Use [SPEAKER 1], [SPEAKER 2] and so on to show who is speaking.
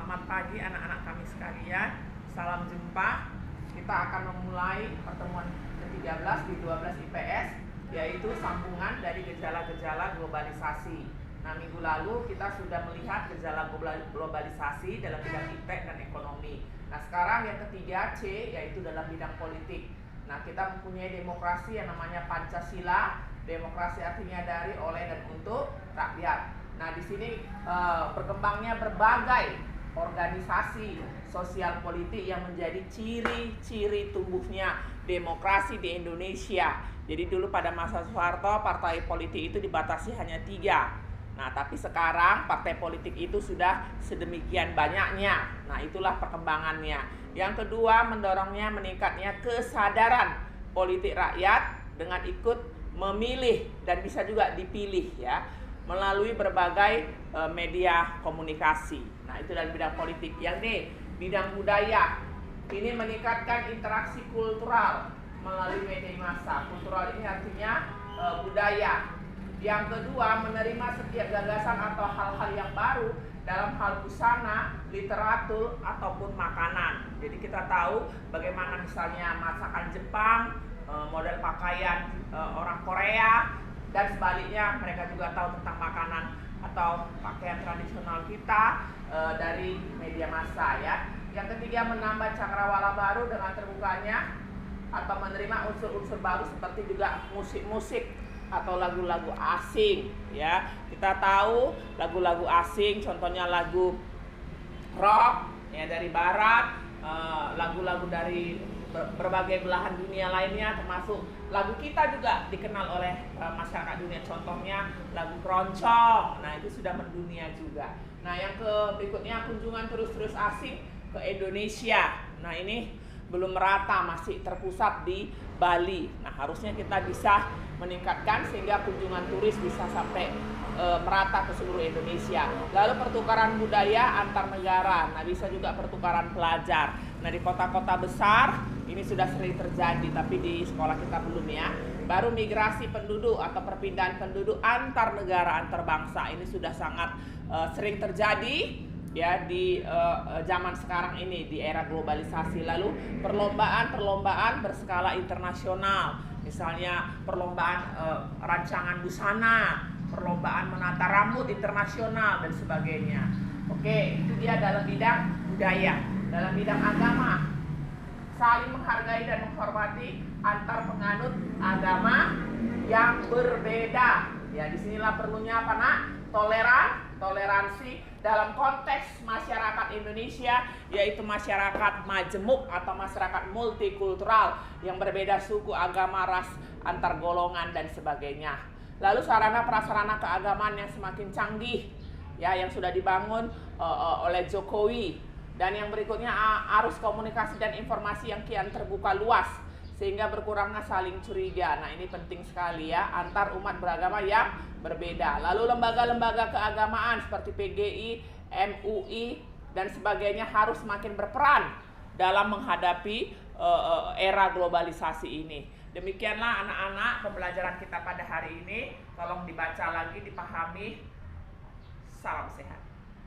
[SPEAKER 1] Selamat pagi anak-anak kami sekalian. Salam jumpa. Kita akan memulai pertemuan ke-13 di 12 IPS, yaitu sambungan dari gejala-gejala globalisasi. Nah, minggu lalu kita sudah melihat gejala globalisasi dalam bidang iptek dan ekonomi. Nah, sekarang yang ketiga, C, yaitu dalam bidang politik. Nah, kita mempunyai demokrasi yang namanya Pancasila. Demokrasi artinya dari, oleh, dan untuk rakyat. Nah, di sini berkembangnya berbagai organisasi sosial politik yang menjadi ciri-ciri tumbuhnya demokrasi di Indonesia. Jadi dulu pada masa Soeharto partai politik itu dibatasi hanya 3. Nah, tapi sekarang partai politik itu sudah sedemikian banyaknya. Nah, itulah perkembangannya. Yang kedua, mendorongnya meningkatnya kesadaran politik rakyat dengan ikut memilih dan bisa juga dipilih ya, melalui berbagai media komunikasi. Nah, itu dalam bidang politik. Yang D, bidang budaya. Ini meningkatkan interaksi kultural melalui media massa. Kultural ini artinya budaya. Yang kedua, menerima setiap gagasan atau hal-hal yang baru dalam hal busana, literatur, ataupun makanan. Jadi kita tahu bagaimana misalnya masakan Jepang, model pakaian orang Korea, dan sebaliknya mereka juga tahu tentang makanan atau pakaian tradisional kita dari media massa ya. Yang ketiga, menambah cakrawala baru dengan terbukanya atau menerima unsur-unsur baru seperti juga musik-musik atau lagu-lagu asing ya. Kita tahu lagu-lagu asing, contohnya lagu rock ya dari barat, lagu-lagu dari berbagai belahan dunia lainnya, termasuk lagu kita juga dikenal oleh masyarakat dunia, contohnya lagu keroncong. Nah, itu sudah mendunia juga. Nah, yang berikutnya, kunjungan turis-turis asing ke Indonesia. Nah, ini belum merata, masih terpusat di Bali. Nah, harusnya kita bisa meningkatkan sehingga kunjungan turis bisa sampai merata ke seluruh Indonesia. Lalu pertukaran budaya antar negara. Nah, bisa juga pertukaran pelajar. Nah, di kota-kota besar ini sudah sering terjadi, tapi di sekolah kita belum ya. Baru migrasi penduduk atau perpindahan penduduk antar negara, antar bangsa. Ini sudah sangat sering terjadi ya di zaman sekarang ini, di era globalisasi. Lalu perlombaan berskala internasional, misalnya perlombaan rancangan busana, perlombaan menata rambut internasional, dan sebagainya. Oke, itu dia dalam bidang budaya. Dalam bidang agama, saling menghargai dan menghormati antar penganut agama yang berbeda. Ya, disinilah perlunya apa nak? Toleransi dalam konteks masyarakat Indonesia, yaitu masyarakat majemuk atau masyarakat multikultural yang berbeda suku, agama, ras, antar golongan, dan sebagainya. Lalu sarana prasarana keagamaan yang semakin canggih ya, yang sudah dibangun oleh Jokowi. Dan yang berikutnya, arus komunikasi dan informasi yang kian terbuka luas sehingga berkurangnya saling curiga. Nah, ini penting sekali ya, antar umat beragama yang berbeda. Lalu lembaga-lembaga keagamaan seperti PGI, MUI, dan sebagainya harus semakin berperan dalam menghadapi era globalisasi ini. Demikianlah anak-anak pembelajaran kita pada hari ini. Tolong dibaca lagi, dipahami. Salam sehat.